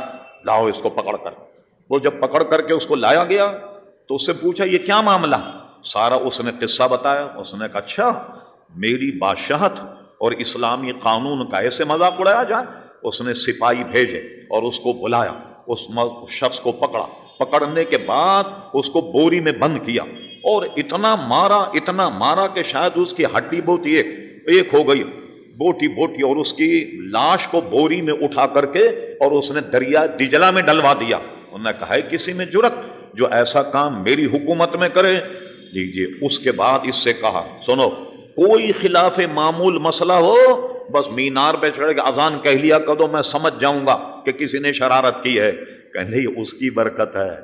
لاؤ اس کو پکڑ کر۔ وہ جب پکڑ کر کے اس کو لایا گیا تو اس سے پوچھا یہ کیا معاملہ؟ سارا اس نے قصہ بتایا۔ اس نے کہا اچھا میری بادشاہت اور اسلامی قانون کا ایسے مذاق اڑایا جائے؟ اس نے سپاہی بھیجے اور اس کو بلایا، اس شخص کو پکڑا، پکڑنے کے بعد اس کو بوری میں بند کیا اور اتنا مارا کہ شاید اس کی ہڈی بوٹی ایک ہو گئی، بوٹی، اور اس کی لاش کو بوری میں اٹھا کر کے اور اس نے دریا دجلہ میں ڈلوا دیا۔ انہوں نے کہا ہے کسی میں جرت جو ایسا کام میری حکومت میں کرے؟ لیجیے، اس کے بعد اس سے کہا سنو، کوئی خلاف معمول مسئلہ ہو بس مینار پہ چڑھ کے اذان کہہ لیا کر دو، میں سمجھ جاؤں گا کہ کسی نے شرارت کی ہے۔ کہنے یہ اس کی برکت ہے۔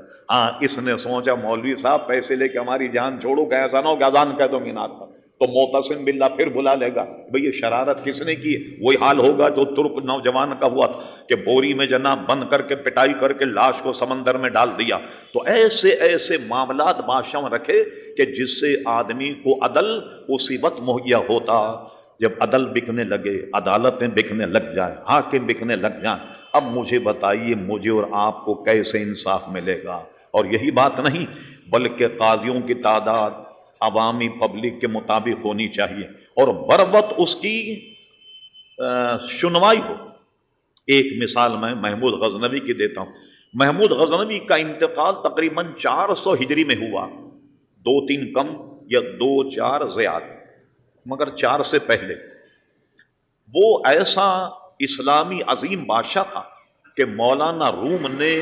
اس نے سوچا مولوی صاحب پیسے لے کے ہماری جان چھوڑو، کہ ایسا نہ ہو کہ اذان کہہ دو مینار پر تو معتصم باللہ پھر بلا لے گا بھئی یہ شرارت کس نے کی؟ وہی حال ہوگا جو ترک نوجوان کا ہوا تھا کہ بوری میں جناب بند کر کے پٹائی کر کے لاش کو سمندر میں ڈال دیا۔ تو ایسے معاملات بادشاہ رکھے کہ جس سے آدمی کو عدل اسی وقت مہیا ہوتا جب عدل بکنے لگے، عدالتیں بکنے لگ جائیں، حاکم بکنے لگ جائیں۔ اب مجھے بتائیے مجھے اور آپ کو کیسے انصاف ملے گا؟ اور یہی بات نہیں بلکہ قاضیوں کی تعداد عوامی پبلک کے مطابق ہونی چاہیے اور بروقت اس کی سنوائی ہو۔ ایک مثال میں محمود غزنوی کی دیتا ہوں۔ محمود غزنوی کا انتقال تقریباً 400 ہجری میں ہوا، 2-3 کم یا 2-4 زیادہ، مگر 4 سے پہلے۔ وہ ایسا اسلامی عظیم بادشاہ تھا کہ مولانا روم نے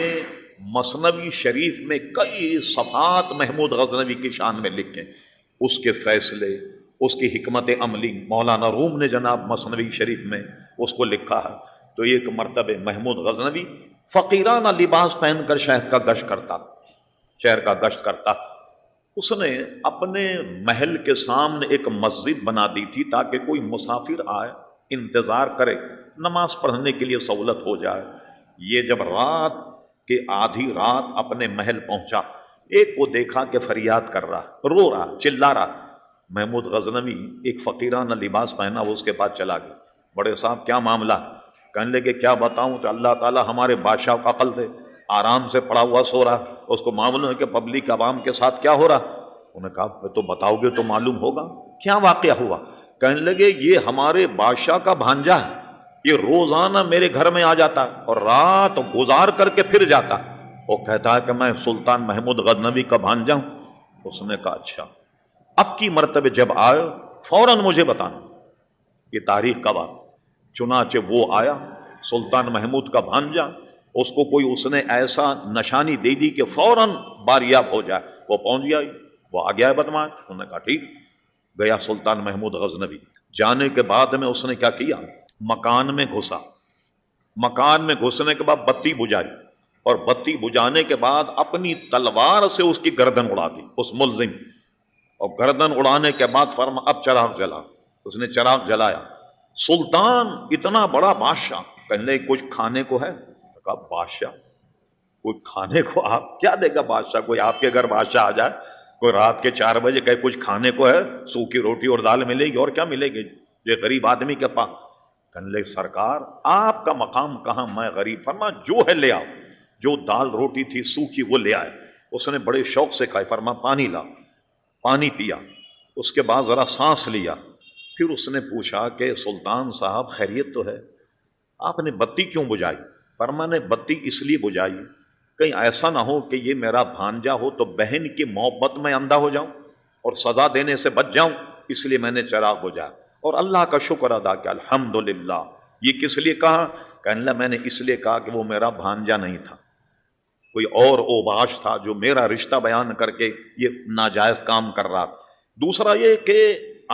مثنوی شریف میں کئی صفحات محمود غزنوی کی شان میں لکھے، اس کے فیصلے، اس کی حکمت عملی مولانا روم نے جناب مثنوی شریف میں اس کو لکھا ہے۔ تو ایک مرتبہ محمود غزنوی فقیرانہ لباس پہن کر شہر کا گشت کرتا۔ اس نے اپنے محل کے سامنے ایک مسجد بنا دی تھی تاکہ کوئی مسافر آئے انتظار کرے، نماز پڑھنے کے لیے سہولت ہو جائے۔ یہ جب رات کے آدھی رات اپنے محل پہنچا، ایک کو دیکھا کہ فریاد کر رہا، رو رہا، چلا رہا۔ محمود غزنوی ایک فقیرانہ لباس پہنا وہ اس کے پاس چلا گیا۔ بڑے صاحب کیا معاملہ؟ کہنے لگے کیا بتاؤں کہ اللہ تعالیٰ ہمارے بادشاہ کو عقل دے، آرام سے پڑا ہوا سو رہا، اس کو معلوم ہے کہ پبلک عوام کے ساتھ کیا ہو رہا۔ انہوں نے کہا تو بتاؤ گے تو معلوم ہوگا کیا واقعہ ہوا۔ کہنے لگے یہ ہمارے بادشاہ کا بھانجا ہے، یہ روزانہ میرے گھر میں آ جاتا اور رات گزار کر کے پھر جاتا۔ وہ کہتا ہے کہ میں سلطان محمود غزنوی کا بھانجا ہوں۔ اس نے کہا اچھا، اب کی مرتبہ جب آئے فوراً مجھے بتانا یہ تاریخ کب آ۔ چنانچہ وہ آیا، سلطان محمود کا بھانجا، اس کو کوئی اس نے ایسا نشانی دے دی کہ فوراً باریاب ہو جائے۔ وہ پہنچ گیا، وہ آ گیا ہے بدماش۔ انہوں نے کہا ٹھیک۔ گیا سلطان محمود غزنوی، جانے کے بعد میں اس نے کیا کیا، مکان میں گھسا۔ مکان میں گھسنے کے بعد بتی بجھائی اور بتی بجھانے کے بعد اپنی تلوار سے اس کی گردن اڑا دی اس ملزم، اور گردن اڑانے کے بعد فرما اب چراغ جلا۔ اس نے چراغ جلایا۔ سلطان اتنا بڑا بادشاہ، کہنے کچھ کھانے کو ہے؟ کہا بادشاہ کوئی کھانے کو آپ کیا دے گا بادشاہ؟ کوئی آپ کے گھر بادشاہ آ جائے، کوئی رات کے 4 بجے کہے کچھ کھانے کو ہے، سوکھی روٹی اور دال ملے گی، اور کیا ملے گی یہ غریب آدمی کے پاس؟ کہنے لگے سرکار آپ کا مقام کہاں، میں غریب، فرما جو ہے لے آؤ۔ جو دال روٹی تھی سوکھی وہ لے آئے۔ اس نے بڑے شوق سے کھائی، فرما پانی لا، پانی پیا، اس کے بعد ذرا سانس لیا۔ پھر اس نے پوچھا کہ سلطان صاحب خیریت تو ہے، آپ نے بتی کیوں بجھائی؟ فرما نے بتی اس لیے بجھائی کہیں ایسا نہ ہو کہ یہ میرا بھانجا ہو تو بہن کی محبت میں اندھا ہو جاؤں اور سزا دینے سے بچ جاؤں، اس لیے میں نے چراغ بجھایا اور اللہ کا شکر ادا کیا الحمدللہ۔ یہ کس لیے کہا؟ کہنے لگا میں نے اس لیے کہا کہ وہ میرا بھانجا نہیں تھا، کوئی اور اوباش تھا جو میرا رشتہ بیان کر کے یہ ناجائز کام کر رہا تھا۔ دوسرا یہ کہ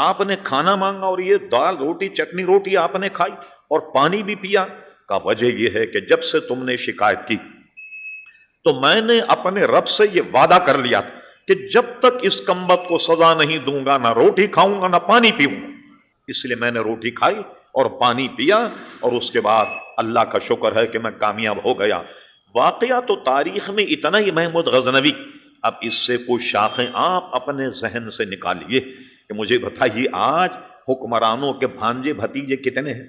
آپ نے کھانا مانگا اور یہ دال روٹی چٹنی روٹی آپ نے کھائی اور پانی بھی پیا۔ کا وجہ یہ ہے کہ جب سے تم نے شکایت کی تو میں نے اپنے رب سے یہ وعدہ کر لیا تھا کہ جب تک اس کمبخت کو سزا نہیں دوں گا نہ روٹی کھاؤں گا نہ پانی پیوں گا، اس لیے میں نے روٹی کھائی اور پانی پیا، اور اس کے بعد اللہ کا شکر ہے کہ میں کامیاب ہو گیا۔ واقعہ تو تاریخ میں اتنا ہی محمود غزنوی۔ اب اس سے کچھ شاخیں آپ اپنے ذہن سے نکالیے کہ مجھے بتائیے آج حکمرانوں کے بھانجے بھتیجے کتنے ہیں؟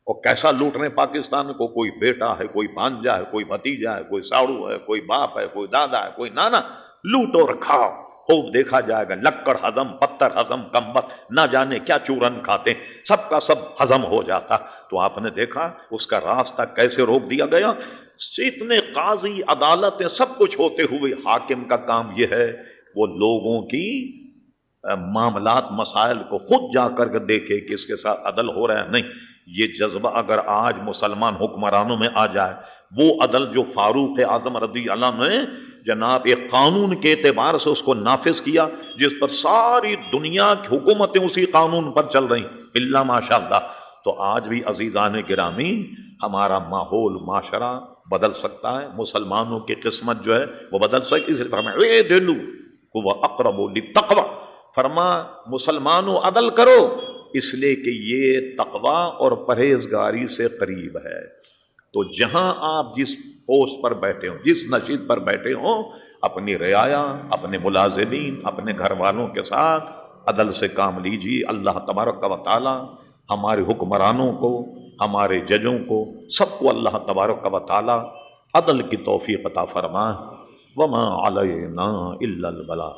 اور کیسا لوٹ رہے ہیں پاکستان کو، کوئی بیٹا ہے، کوئی بھانجا ہے، کوئی بھتیجا ہے، کوئی ساڑو ہے، کوئی باپ ہے، کوئی دادا ہے، کوئی نانا، لوٹو اور کھاؤ، خوب دیکھا جائے گا، لکڑ ہضم، پتھر ہضم، کمبخت نہ جانے کیا چورن کھاتے ہیں، سب کا سب ہضم ہو جاتا۔ تو آپ نے دیکھا اس کا راستہ کیسے روک دیا گیا۔ اتنے قاضی، عدالتیں، سب کچھ ہوتے ہوئے حاکم کا کام یہ ہے وہ لوگوں کی معاملات، مسائل کو خود جا کر کے دیکھے کہ اس کے ساتھ عدل ہو رہا ہے نہیں۔ یہ جذبہ اگر آج مسلمان حکمرانوں میں آ جائے، وہ عدل جو فاروق اعظم رضی اللہ عنہ نے جناب ایک قانون کے اعتبار سے اس کو نافذ کیا، جس پر ساری دنیا کی حکومتیں اسی قانون پر چل رہی الا ماشاء اللہ، تو آج بھی عزیزان گرامی ہمارا ماحول، معاشرہ بدل سکتا ہے، مسلمانوں کی قسمت جو ہے وہ بدل سکتی۔ اس لیے فرمایا اے دلو وہ اقرب للتقوی، فرما مسلمانوں عدل کرو، اس لیے کہ یہ تقوی اور پرہیزگاری سے قریب ہے۔ تو جہاں آپ جس پوسٹ پر بیٹھے ہوں، جس نشست پر بیٹھے ہوں، اپنی رعایا، اپنے ملازمین، اپنے گھر والوں کے ساتھ عدل سے کام لیجیے۔ اللہ تبارک و تعالی ہمارے حکمرانوں کو، ہمارے ججوں کو، سب کو اللہ تبارک و تعالی عدل کی توفیق عطا فرمائے۔ وما علینا الا البلاغ۔